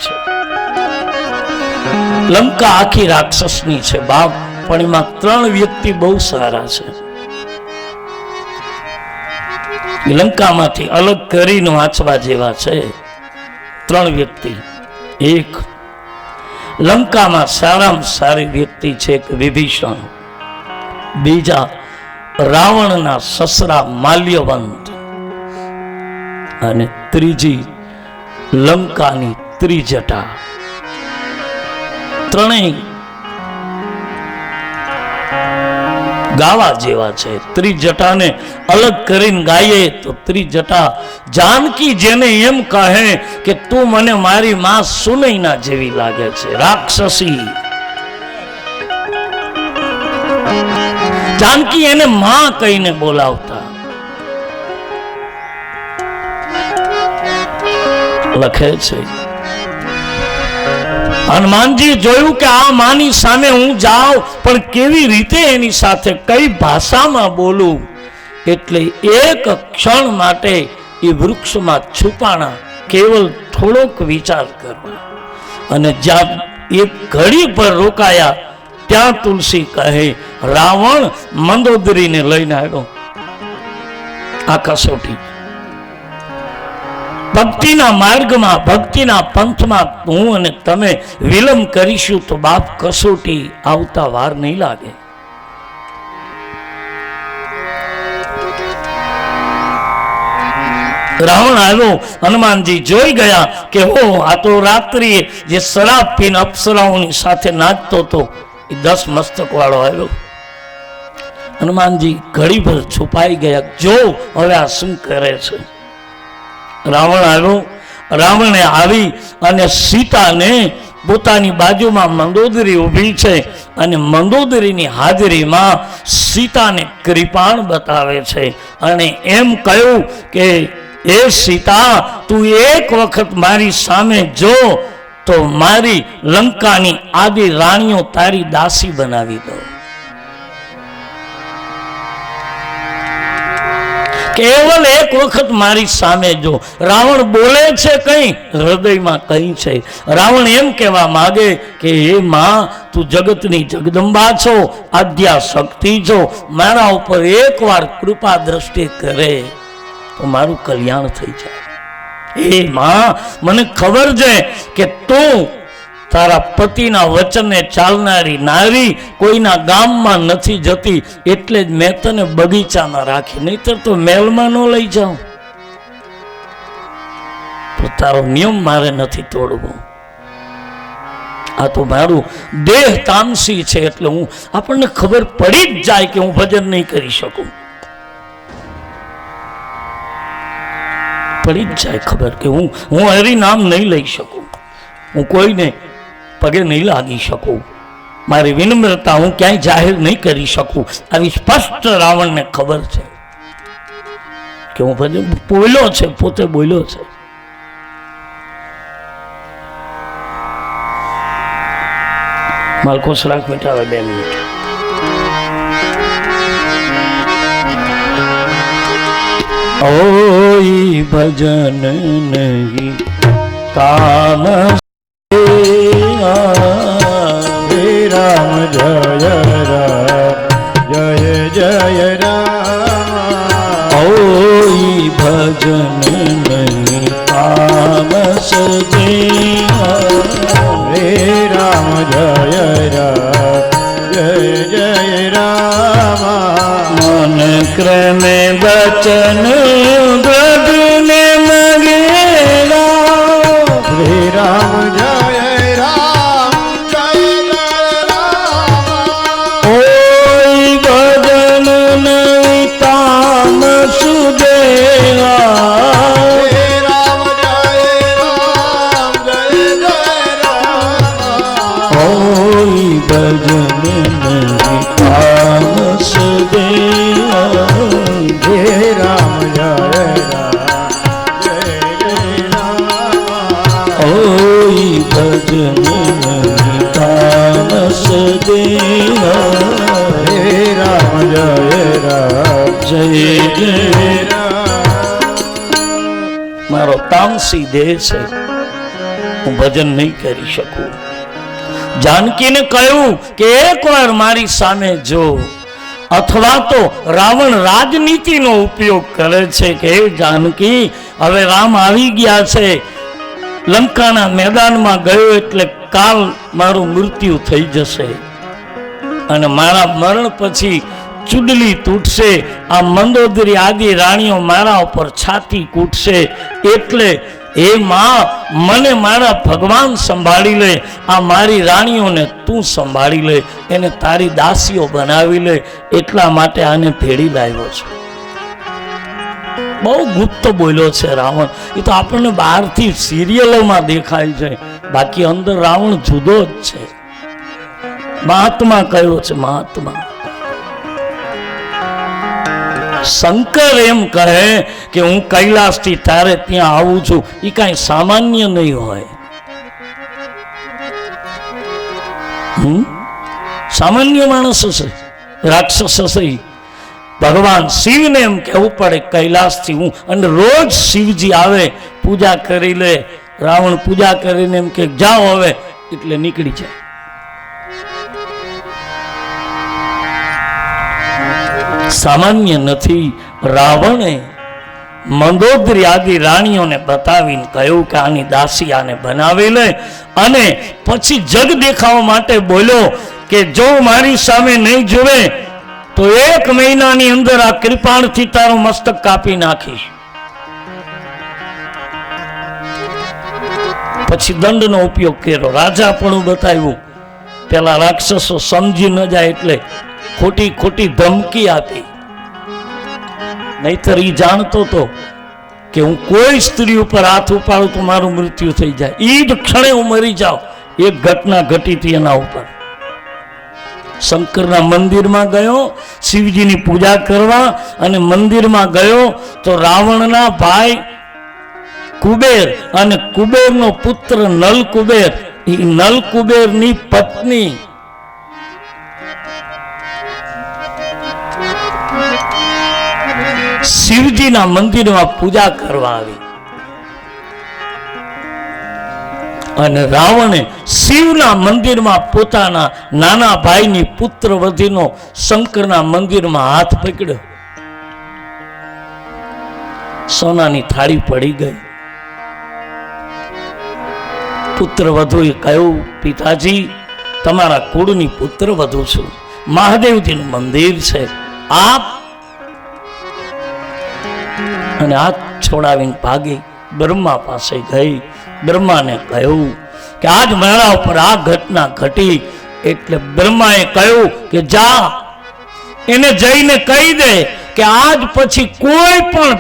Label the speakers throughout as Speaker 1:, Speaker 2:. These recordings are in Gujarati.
Speaker 1: છે. લંકા આખી રાક્ષસની છે બાપ, પણ એમાં 3 વ્યક્તિ બહુ સારા છે. લંકામાંથી અલગ કરીને વાંચવા જેવા છે 3 વ્યક્તિ. એક લંકામાં સારામાં સારી વ્યક્તિ છે કે વિભીષણ, બીજા રાવણના સસરા માલ્યવંત, અને ત્રીજી લંકાની ત્રિજટા. ત્રણેય ગાવા જેવા છે. ત્રિજટાને અલગ કરીને ગાઈએ તો ત્રિજટા જાનકી જેને એમ કહે કે તું મને મારી માં સુનૈના જેવી લાગે છે, રાક્ષસી. જાનકી એને માં કહીને બોલાવતા. લખે છે હનુમાનજી જોયું કે આ માની સામે હું જાઉં પણ કેવી રીતે એની સાથે કઈ ભાષામાં બોલું, એટલે એક ક્ષણ માટે એ વૃક્ષમાં છુપાણા, કેવલ થોડોક વિચાર કરવા. અને જ્યાં એક ઘડી પર રોકાયા ત્યાં તુલસી કહે રાવણ મંદોદરીને લઈને આવ્યો. આ કસોટી ભક્તિના માર્ગમાં, ભક્તિના પંથમાં હું અને તમે વિલંબ કરીશું તો બાપ કસોટી આવતા વાર નહીં લાગે. રાવણ આવ્યો, હનુમાનજી જોઈ ગયા કે હો આ તો રાત્રિએ જે શરાબ પીને અપ્સરાઓની સાથે નાચતો હતો એ 10 મસ્તક વાળો આવ્યો. હનુમાનજી ઘડીભર છુપાઈ ગયા, જો હવે આ શું કરે છે. રાવણ આવ્યો. રાવણે આવી અને સીતાને પોતાની બાજુમાં મંદોદરી ઊભી છે અને મંદોદરીની હાજરીમાં સીતાને કૃપાણ બતાવે છે અને એમ કહ્યું કે એ સીતા તું એક વખત મારી સામે જો તો મારી લંકાની આદિ રાણીઓ તારી દાસી બનાવી દો. કેવલ એક વખત મારી સામે જો. રાવણ બોલે છે કઈ, હૃદયમાં કઈ છે. રાવણ એમ કહેવા માંગે કે હે માં તું જગતની જગદંબા છો, આદ્યા શક્તિ છો, મારા ઉપર એકવાર કૃપા દ્રષ્ટિ કરે તો મારું કલ્યાણ થઈ જાય. હે માં મને ખબર છે કે તું તારા પતિના વચને ચાલનારી નારી કોઈના ગામમાં નથી જતી, એટલે જ મેં તને બગીચામાં રાખી, નહીતર તો મહેલમાં ન લઈ જાઉં. તો તારો નિયમ મારે નથી તોડવો. આ તો મારું દેહ તામસી છે, એટલે હું આપણને ખબર પડી જ જાય કે હું ભજન નહીં કરી શકું. પડી જ જાય ખબર કે હું હરિનામ નહીં લઈ શકું, હું કોઈને પગે નહીં લાગી શકું, મારી વિનમ્રતા હું ક્યાંય જાહેર નહીં કરી શકું. આવી સ્પષ્ટ રાવણને ખબર છે કે હું ભજન બોલ્યો છે, પોતે બોલ્યો છે. માલકો સરાક મિટાવે 2 મિનિટ. ઓઈ ભજન નહીં કામ
Speaker 2: રામ જય રામ જય જય રામ.
Speaker 1: ઓઈ ભજન નહીં કામ સદે
Speaker 2: હરે રામ જય રામ જય જય રામ.
Speaker 1: મન ક્રમે વચન ગઢને મગેલા.
Speaker 2: હરે રામ જય
Speaker 1: મારો તામસી દેહ છે, હું ભજન નહીં કરી શકું. જાનકીને કહ્યું કે એકવાર મારી સામે જો, અથવા તો રાવણ રાજનીતિનો ઉપયોગ કરે છે કે જાનકી હવે રામ આવી ગયા છે, લંકાના મેદાનમાં ગયો એટલે કાલ મારું મૃત્યુ થઈ જશે અને મારા મરણ પછી ચુડલી તૂટશે, આ મંદોદરી આદિ રાણીઓ મારા ઉપર છાતી કૂટશે, એટલે એ માં મને મારા ભગવાન સંભાળી લે, આ મારી રાણીઓને તું સંભાળી લે, એને તારી દાસીઓ બનાવી લે, એટલા માટે આને ભેળી લાવ્યો છે. બહુ ગુપ્ત બોલ્યો છે રાવણ. એ તો આપણને બહારથી સિરિયલોમાં દેખાય છે, બાકી અંદર રાવણ જુદો જ છે. મહાત્મા કયો છે, મહાત્મા. શંકર એમ કહે કે હું કૈલાસથી તારે ત્યાં આવું છું, એ કાંઈ સામાન્ય નહીં હોય. સામાન્ય માણસ હશે, રાક્ષસ હશે. ભગવાન શિવને એમ કહેવું પડે કૈલાસથી હું, અને રોજ શિવજી આવે પૂજા કરી લે. રાવણ પૂજા કરીને એમ કે જાઓ હવે, એટલે નીકળી જાય. સામાન્ય નથી. રાવણે મંદોદરી આદિ રાણીઓને બતાવીને કહ્યું કે આની દાસી આને બનાવી લે, અને પછી જગ દેખાવા માટે બોલ્યો કે જો મારી સામે નહીં જોવે તો 1 મહિનાની અંદર આ કૃપાણથી તારું મસ્તક કાપી નાખીશ. પછી દંડનો ઉપયોગ કર્યો, રાજા પણ બતાવ્યું. પેલા રાક્ષસો સમજી ન જાય એટલે ખોટી ખોટી ધમકી આપી. નહીતર એ જાણતો હતો કે હું કોઈ સ્ત્રી ઉપર હાથ ઉપાડું તો મારું મૃત્યુ થઈ જાય, એ જ ક્ષણે હું મરી જાઉં. એક ઘટના ઘટી હતી એના ઉપર. શંકરના મંદિરમાં ગયો શિવજીની પૂજા કરવા, અને મંદિરમાં ગયો તો રાવણના ભાઈ કુબેર અને કુબેરનો પુત્ર નલ કુબેર, એ નલ કુબેરની પત્ની શિવજીના મંદિરમાં પૂજા કરવા આવી, અને રાવણે શિવના મંદિરમાં પોતાના નાના ભાઈની પુત્રવધીનો શંકરના મંદિરમાં હાથ પકડ્યો. સોનાની થાળી પડી ગઈ. પુત્રવધુએ કહ્યું, પિતાજી તમારા કુળની પુત્રવધુ છું, મહાદેવજીનું મંદિર છે, આપ. અને હાથ છોડાવીને ભાગી બ્રહ્મા પાસે ગઈ. બ્રહ્માને કહ્યું કે આજ મારા ઉપર આ ઘટના ઘટી. એટલે બ્રહ્માએ કહ્યું કે જા એને જઈને કહી દે કે આજ પછી કોઈ પણ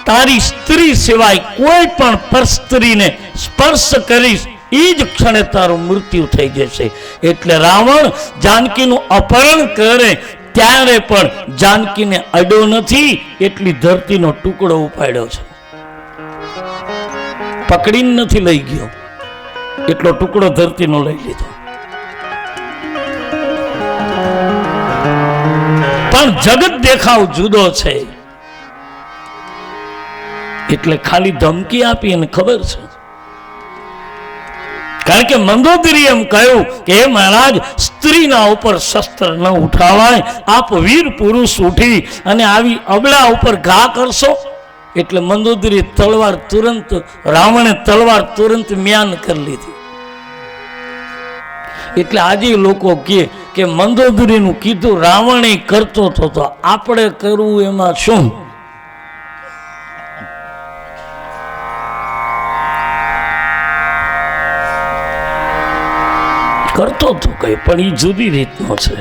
Speaker 1: તારી સ્ત્રી સિવાય કોઈ પણ પરસ્ત્રીને સ્પર્શ કરીશ, એ જ ક્ષણે તારું મૃત્યુ થઈ જશે. એટલે રાવણ જાનકીનું અપહરણ કરે ત્યારે પણ જાનકીને અડ્યો નથી, એટલી ધરતીનો ટુકડો ઉપાડ્યો છે. પકડીને નથી લઈ ગયો, એટલો ટુકડો ધરતીનો લઈ લીધો. પણ જગત દેખાવ જુદો છે, એટલે ખાલી ધમકી આપી અને ખબર છે. કારણ કે મંદોદરી એમ કહ્યું કે હે મહારાજ, સ્ત્રીના ઉપર શસ્ત્ર ન ઉઠાવાય, આપ વીર પુરુષ ઉઠી અને આવી અબળા ઉપર ઘા કરશો. એટલે મંદોદરી તલવાર તુરંત, રાવણે તલવાર તુરંત મ્યાન કરી લીધી. એટલે આજે લોકો કહે કે મંદોદરીનું કીધું રાવણે કરતો હતો તો આપણે કરવું એમાં શું? કરતો હતો કઈ, પણ એ જુદી રીતનો છે.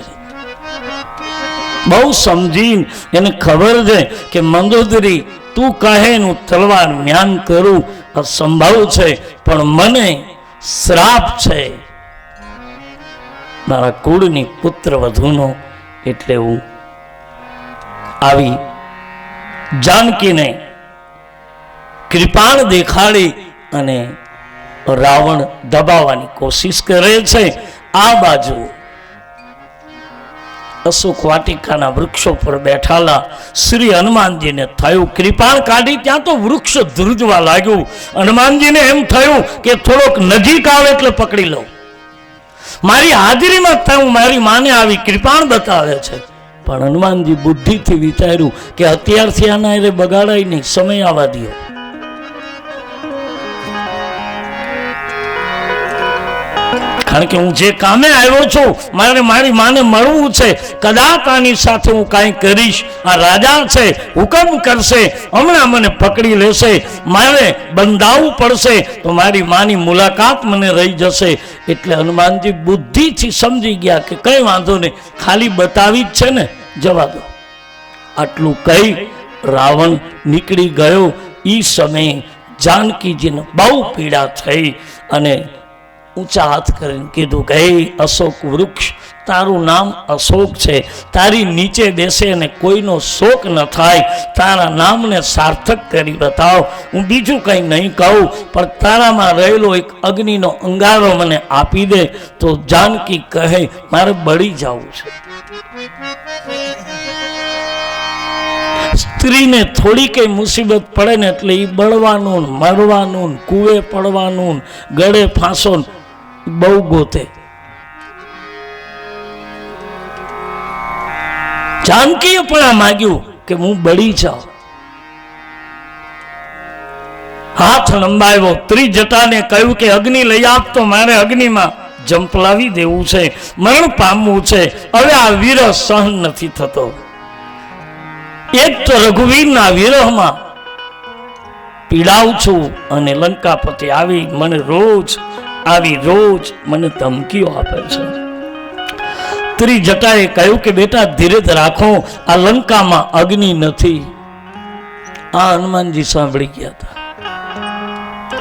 Speaker 1: બહુ સમજીને એને ખબર છે કે મંદોદરી તું કહે હું તલવાર મ્યાન કરું અસંભવ છે, પણ મને શ્રાપ છે મારા કુળની પુત્ર વધુનો. એટલે હું આવી જાનકીને કૃપાણ દેખાડી અને રાવણ દબાવવાની કોશિશ કરે છે. આ બાજુ અશોક વાટિકાના વૃક્ષો પર બેઠાલા શ્રી હનુમાનજીને થયું કૃપાણ કાઢી ત્યાં તો વૃક્ષ ધ્રુજવા લાગ્યું. હનુમાનજીને એમ થયું કે થોડોક નજીક આવે એટલે પકડી લઉં. મારી હાજરીમાં થયું મારી માને આવી કૃપાણ બતાવે છે. પણ હનુમાનજી બુદ્ધિથી વિચાર્યું કે અત્યારથી આના એ બગાડાય નહીં, સમય આવવા દો. કારણ કે હું જે કામે આવ્યો છું, મારે મારી માને મળવું છે. કદાચ આની સાથે હું કાંઈ કરીશ, આ રાજા છે, હુકમ કરશે, હમણાં મને પકડી લેશે, મારે બંધાવવું પડશે તો મારી માની મુલાકાત મને રહી જશે. એટલે હનુમાનજી બુદ્ધિથી સમજી ગયા કે કઈ વાંધો નહીં, ખાલી બતાવી જ છે ને, જવા દો. આટલું કહી રાવણ નીકળી ગયો. એ સમયે જાનકીજીને બહુ પીડા થઈ અને ઊંચા હાથ કરીને કીધું કે હે અશોક વૃક્ષ, તારું નામ અશોક છે, તારી નીચે બેસે અને કોઈનો શોક ન થાય, તારા નામને સાર્થક કરી બતાવ. હું બીજું કંઈ નહીં કહું, પણ તારામાં રહેલો એક અગ્નિનો અંગારો મને આપી દે. તો જાનકી કહે મારે બળી જવું છે. સ્ત્રીને થોડી કઈ મુસીબત પડે ને એટલે એ બળવાનું, મરવાનું, કુવે પડવાનું, ગળે ફાંસો બહુ ગોતે. જાનકીએ પણ આ માગ્યું કે હું બળી જાઉં. હાથ લંબાવ્યો, ત્રિજટાને કહ્યું કે અગ્નિ લઈ આપ, તો મારે અગ્નિમાં જંપલાવી દેવું છે, મરણ પામવું છે. હવે આ વિરહ સહન નથી થતો. એક તો રઘુવીરના વિરહમાં પીડાઉં છું અને લંકાપતિ આવી રોજ મને ધમકીઓ આપે છે. ત્રિજટાએ કહ્યું કે બેટા ધીરજ રાખો, આ લંકામાં અગ્નિ નથી. આ હનુમાનજી સાંભળી ગયા હતા.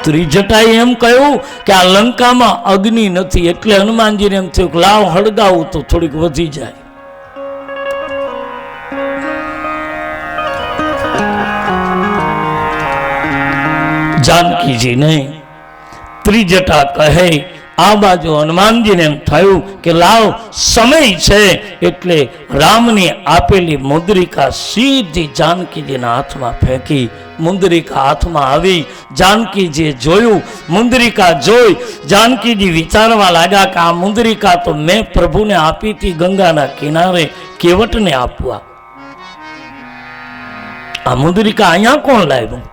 Speaker 1: ત્રિજટાએ એમ કહ્યું કે આ લંકામાં અગ્નિ નથી. એટલે હનુમાનજીને એમ થયું કે લાવ હળગાવું તો થોડીક વધી જાય. જાનકીજી નહીં, ત્રિજટા કહે. આ બાજુ હનુમાનજીને એમ થયું કે લાવ સમય છે. એટલે રામની આપેલી મુદ્રિકા સીધી જાનકીજીના હાથમાં ફેંકી. મુદ્રિકા હાથમાં આવી. જાનકીજીએ જોયું, મુદ્રિકા જોઈ જાનકીજી વિચારવા લાગ્યા કે આ મુદ્રિકા તો મેં પ્રભુને આપી હતી ગંગાના કિનારે કેવટને આપવા. આ મુદ્રિકા અહીંયા કોણ લાવ્યું?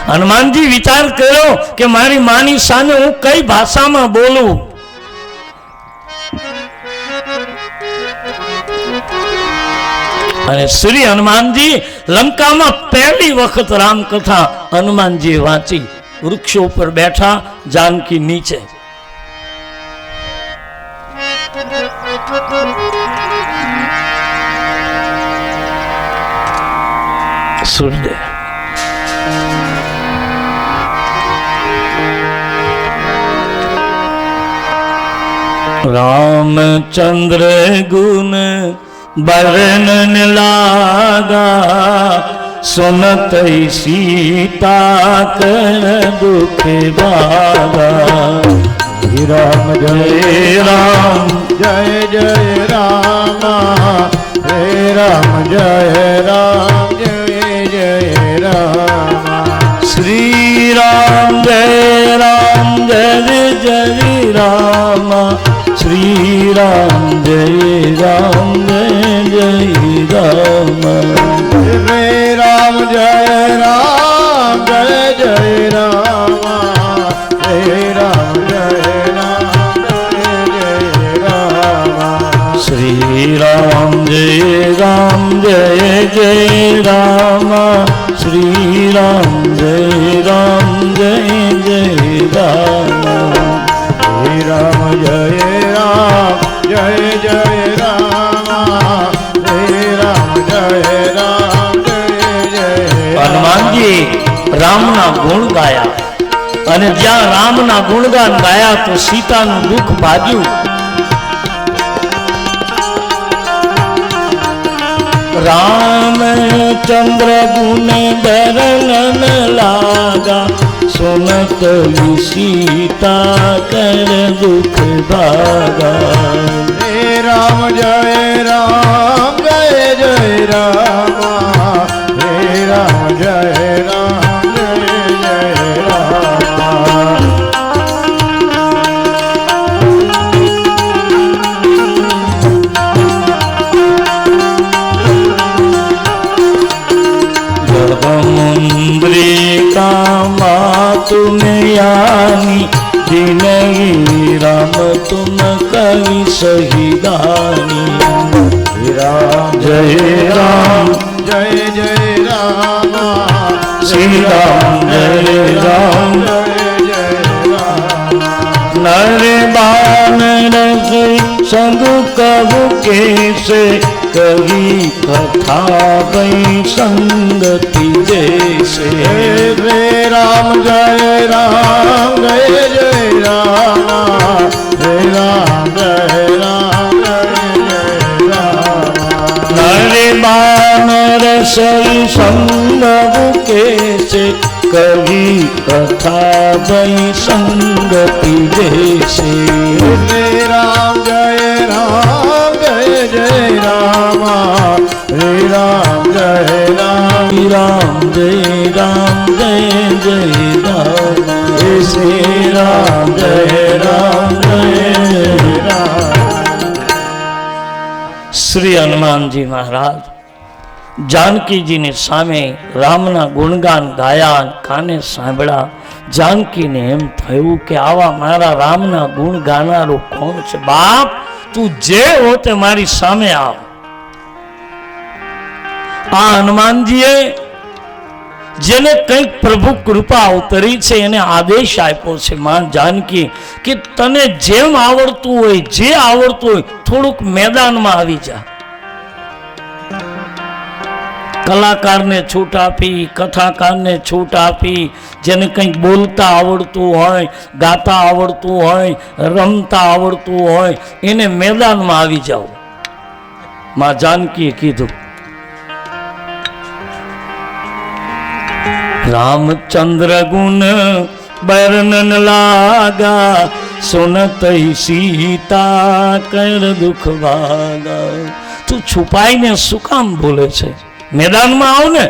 Speaker 1: હનુમાનજી વિચાર કર્યો કે મારી માની સામે હું કઈ ભાષામાં બોલું. અને શ્રી હનુમાનજી લંકામાં પહેલી વખત રામકથા હનુમાનજી વાંચી. વૃક્ષો ઉપર બેઠા, જાનકી નીચે. સૂર્યદેવ रामचंद्र गुण बरनन लागा, सुनत सीता कर दुख भागा.
Speaker 2: राम
Speaker 1: जय राम
Speaker 2: जय जय राम, हे राम जय राम जय जय राम.
Speaker 1: श्री राम जय राम जय जय राम. श्री राम जय राम जय राम.
Speaker 2: हे राम जय राम जय जय राम, हे राम जय राम जय जय राम.
Speaker 1: श्री राम जय जय राम. श्री राम जय जय राम.
Speaker 2: हे राम जय राम जय जय राम, हे राम जय राम जय जय.
Speaker 1: હનુમાનજી રામના ગુણ ગાયા અને જ્યાં રામના ગુણગાન ગાયા તો સીતાનું દુઃખ ભાગ્યું. रामचंद्र गुण बरनन लागा, सुनत सीता कर दुख भागा।
Speaker 2: हे राम जय राम जय जय रामा, हे राम जय राम जय जय रामा।
Speaker 1: मुंद्रिका तुम्हें यानी दिनही राम तुम कवि सहिदानी।
Speaker 2: राम
Speaker 1: जय राम
Speaker 2: जय जय रामा,
Speaker 1: श्री राम जय राम
Speaker 2: जय जय राम।
Speaker 1: नर बानर संग कबु कैसे कही कथा बई संगति जैसे।
Speaker 2: हे राम जय राम जय जय रामा, हे राम जय राम जय जय रामा।
Speaker 1: नर बानर सई संग कैसे कही कथा बई संगति जैसे।
Speaker 2: हे राम जय जय रामा, हे राम जय राम।
Speaker 1: राम जय राम जय जय राम, हे श्री राम जय राम जय राम। श्री हनुमान जी महाराज जानकी जी ने सामे रामना गुणगान गाया, काने सांभळा। जानकी ने एम थयुं के आवा मारा रामना गुण गानारो कोण छे? बाप तू जे हो ते मारी सामे आव। आ हनुमानजीए जेने कई प्रभु कृपा अवतरी छे एने आदेश आप्यो छे मां जानकी के तने जेम आवड़तुं होय जे आवड़तुं होय थोड़ुंक मैदानमां आवी जा। कलाकार ने छूट आपी, कथाकार ने छूट आपी, जेने कंईक बोलता आवड़तुं होय, गाता आवड़तुं होय, रमता आवड़तुं होय एने मैदानमां आवी जाओ। मां जानकीए कीधुं रामचंद्र गुण वर्णन लागा, सुनत ही सीता कर दुख भागा। तू छुपाई ने शू काम बोले छे? मैदान में आओ ने।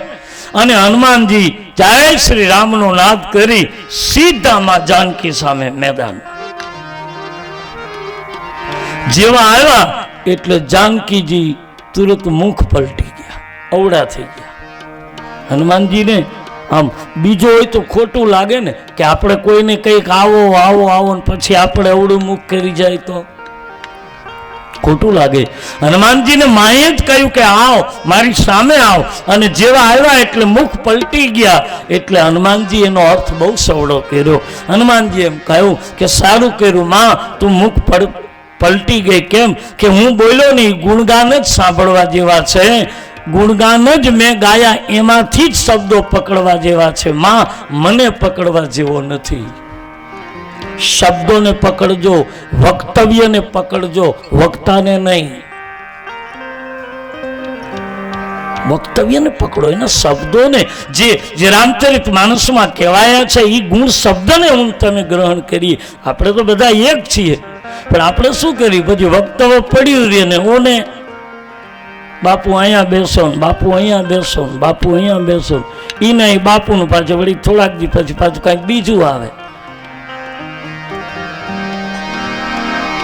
Speaker 1: अने हनुमानजी जय श्री राम नो नाद करी सीधा मां जानकी सामे मैदान। जेवा आया एटले जानकी जी तुरंत मुख पलटी गया, अवड़ा थी गया। हनुमानजी ने आम बीजो होय तो खोटू लागे ने कि आपणे कोईने कंईक आवो आवो आवो ने पछी आपणे अवड़ुं मुख करी जाय तो खोटू लागे। हनुमानजी ने माए ज कह्युं के आओ मारी सामे आओ, अने जेवा आव्या एटले मुख पलटी गया। एटले हनुमानजी एनो अर्थ बहु सवड़ो कर्यो। हनुमानजी एम कह्युं के सारुं कर्युं मां तू मुख पलटी गई। केम के हूँ बोल्यो नहीं, गुणगान ज सांभळवा जेवा छे, गुणगान ज मैं गाया एमांथी ज शब्दों पकड़वा जेवा छे। मां मने पकड़वा जेवो नथी। शब्दों ने पकड़जो, वक्तव्य ने पकड़जो, वक्ता ने नहीं। वक्तव्य ने पकड़ो, एना शब्दों ने जे रामचरित मानस में कहेवाया छे ई गुण शब्द ने हूँ तमे ग्रहण करिए। आपणे तो बधा एक छीए, पण आपणे शुं करीए? पछी वक्तव्य पड्युं रहे ने ओने बापू अहींया बेसो, बापू अहींया बेसो, बापू अहींया बेसो। ई नहीं बापूनुं पाछुं वળી થોડાક દી પછી પાછું કાંઈક બીજું આવે।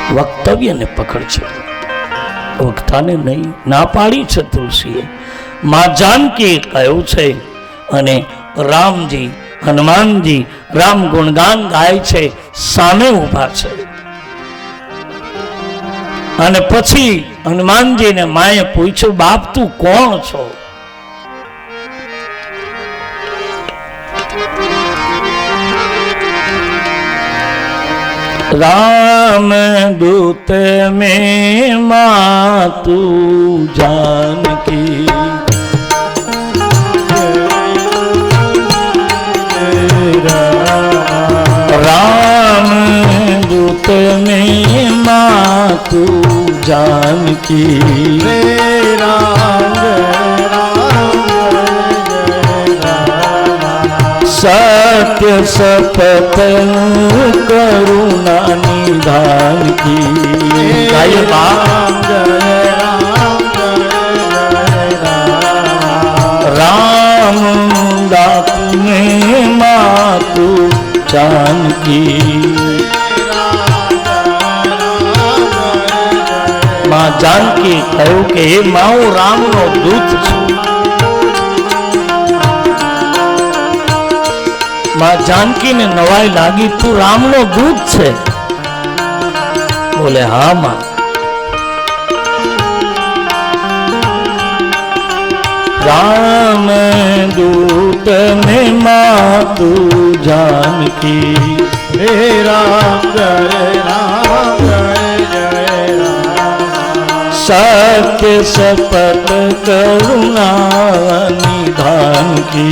Speaker 1: वक्तव्य ने पकड़ छे, वक्ता ने नहीं। ना पाड़ी छे तुलसीए। मां जानकी कह्युं छे अने रामजी हनुमानजी राम गुणगान गाय छे, सामे ऊभा छे। अने पछी हनुमानजी ने माए पूछ्યું बाप तू कोण छो? राम दूत में मातु जानकी, राम दूत में मातु जानकी। सत सत्य शपथ करुणा निधान की गाइए
Speaker 2: राम जय राम जय
Speaker 1: राम दात में मातु जानकी मां जानकी कहूं કે હે માં હું રામનો દૂત છું. માં જાનકીને નવાઈ લાગી, તું રામનો દૂત છે? બોલે હા માં. राम दूत में मातु जानकी
Speaker 2: हे राम जय राम जय राम
Speaker 1: सत्य शपथ करुणा निधान की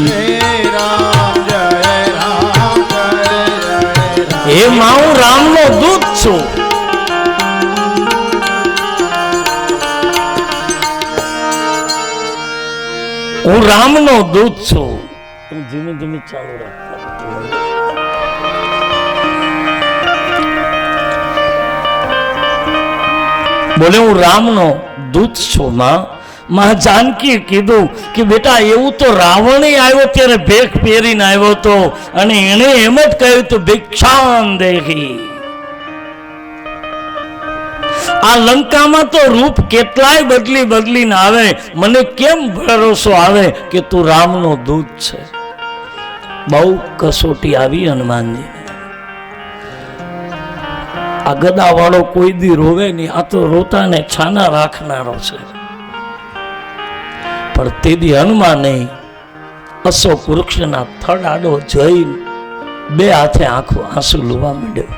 Speaker 2: हे राम जय राम जय राम
Speaker 1: हे मां હું રામનો દૂત છું. હું રામનો દૂત છું. ધીમે ધીમે ચાલુ રાખો. બોલે હું રામનો દૂત છું. માં જાનકી કીધું કે બેટા એવું તો રાવણ આવ્યો ત્યારે ભેખ પહેરીને આવ્યો તો, અને એને એમ જ કહ્યું તો ભિક્ષાન દેહી. આ લંકામાં તો રૂપ કેટલાય બદલીને આવે, મને કેમ ભરોસો આવે કે તું રામનો દૂત છે? બહુ કસોટી આવી હનુમાનજી. આ ગદા વાળો કોઈ દી રોવે નહીં, આ તો રોતાને છાના રાખનારો છે. પણ તેથી હનુમાને અશોક વૃક્ષના થડ આડો જઈ બે હાથે આંસુ લુવા માંડ્યો.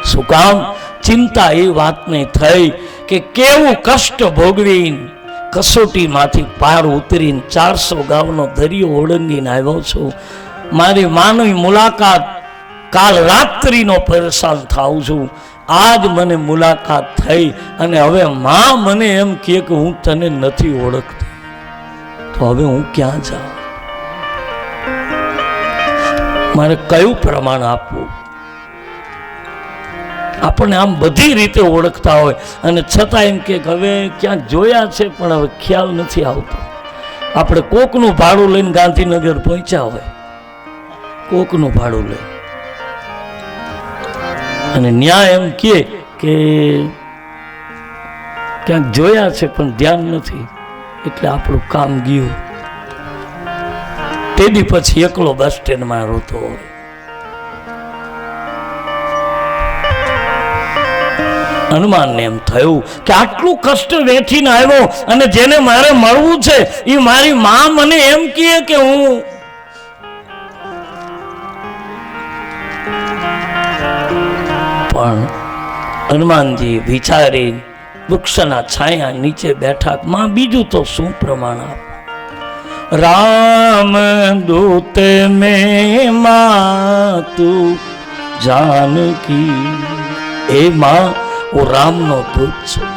Speaker 1: શું કામ? ચિંતા એ વાતની થઈ કે કેવું કષ્ટ ભોગવી કસોટીમાંથી પાર ઉતરીને 400 ગામનો દરિયો ઓળંગીને આવ્યો છું. મારી માનવી મુલાકાત કાલ રાત્રિનો પરેશાન થાઉં છું. આજ મને મુલાકાત થઈ અને હવે માં મને એમ કહે કે હું તને નથી ઓળખતી, તો હવે હું ક્યાં જાઉં? મારે કયું પ્રમાણ આપવું? આપણને આમ બધી રીતે ઓળખતા હોય અને છતાં એમ કે હવે ક્યાંક જોયા છે પણ હવે ખ્યાલ નથી આવતો. આપણે કોકનું ભાડું લઈને ગાંધીનગર પહોંચ્યા હોય, કોકનું ભાડું લઈ, અને ન્યાય એમ કે ક્યાંક જોયા છે પણ ધ્યાન નથી, એટલે આપણું કામ ગયું. તેથી પછી એકલો બસ સ્ટેન્ડમાં રોતો હોય. હનુમાનને એમ થયું કે આટલું કષ્ટ વેઠીને આવ્યો અને જેને મારે મળવું છે એ મારી માં મને એમ કહે કે હું પણ હનુમાનજી વિચારી વૃક્ષના છાયા નીચે બેઠા. માં બીજું તો શું પ્રમાણ આપ? રામ દૂત મેં માતુ જાનકી. એ માં હું રામનો દૂત છું.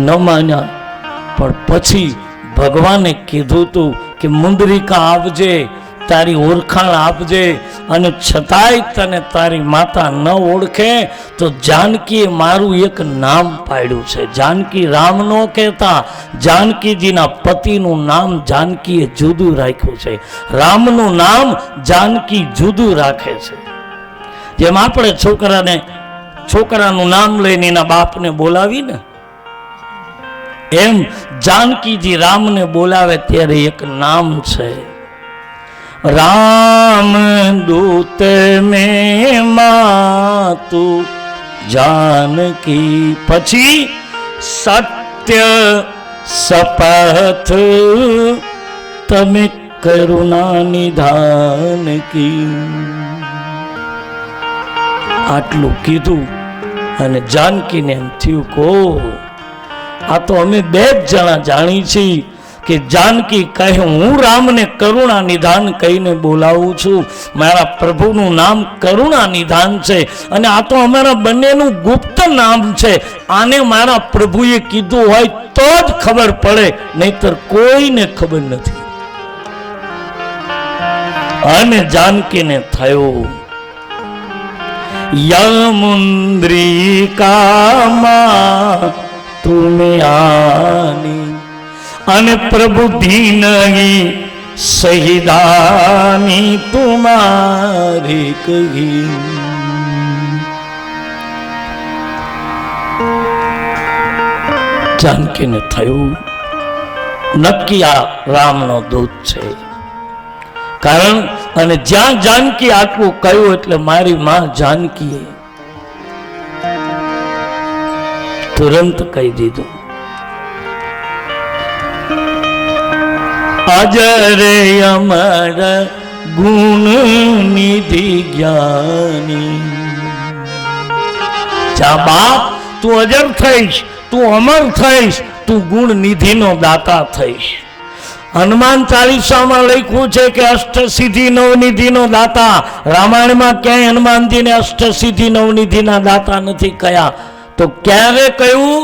Speaker 1: ન માન્યા, પણ પછી ભગવાને કીધું તું કે મુંદરિકા આપજે, તારી ઓળખાણ આપજે, અને છતાંય તને તારી માતા ન ઓળખે તો જાનકીએ મારું એક નામ પાડ્યું છે. જાનકી રામ નો કહેતા, જાનકીજીના પતિનું નામ જાનકીએ જુદું રાખ્યું છે. રામનું નામ જાનકી જુદું રાખે છે. જેમ આપણે છોકરાનું નામ લઈને એના બાપને બોલાવીને, એમ જાનકીજી રામને બોલાવે ત્યારે એક નામ છે. રામ દૂત મેં માતુ જાનકી. પછી સત્ય શપથ તમે કરુણા નિધાન કી. આટલું કીધું અને જાનકીને એમ થયું કો આ તો અમે બે જ જણા જાણી છીએ કે જાનકી કહે હું રામને કરુણા નિધાન કહીને બોલાવું છું. મારા પ્રભુનું નામ કરુણા નિધાન છે અને આ તો અમારા બંનેનું ગુપ્ત નામ છે. આને મારા પ્રભુએ કીધું હોય તો જ ખબર પડે, નહીતર કોઈને ખબર નથી. અને જાનકીને થયું યમુન્દ્રિકામાં તુમે આની અને પ્રભુ દીનહી સહિદાની તુમારી કહી. જાનકીને થયું નક્કી આ રામનો દૂત છે. કારણ અને જ્યાં જાનકી આટલું કહ્યું એટલે મારી માં જાનકીએ તુરંત કહી દીધું અજરે અમર ગુણ નિધિ જ્ઞાની. જા બાપ, તું અજર થઈશ, તું અમર થઈશ, તું ગુણ નિધિનો દાતા થઈશ. હનુમાન ચાલીસામાં લખ્યું છે કે અષ્ટસિદ્ધિ નવનિધિનો દાતા. રામાયણમાં ક્યાંય હનુમાનજીને અષ્ટસિદ્ધિ નવનિધિના દાતા નથી કયા. તો ક્યારે કહ્યું?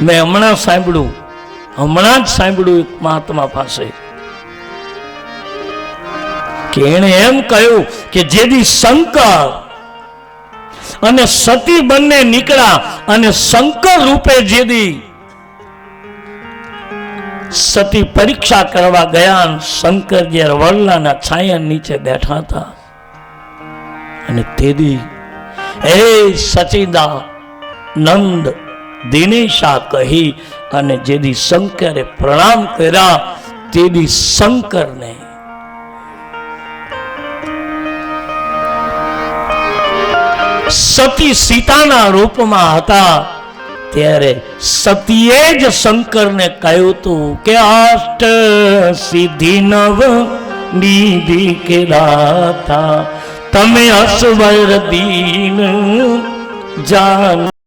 Speaker 1: મેં હમણાં જ સાંભળ્યું એક મહાત્મા પાસે કે એણે એમ કહ્યું કે જેથી શંકર અને સતી બંને નીકળ્યા અને શંકર રૂપે જેથી સતી પરીક્ષા કરવા ગયા, શંકર જે વડલાના છાયા નીચે બેઠા હતા અને તેદી હે સચિદા નંદ દિનેશા કહી અને જેથી શંકરે પ્રણામ કર્યા તેદી શંકરને સતી સીતાના રૂપમાં હતા ત્યારે સતીએ જ શંકરને કહ્યું હતું કે અષ્ટ સિદ્ધિ નવ નિધિ કે દાતા તમે અસવર દીન જાન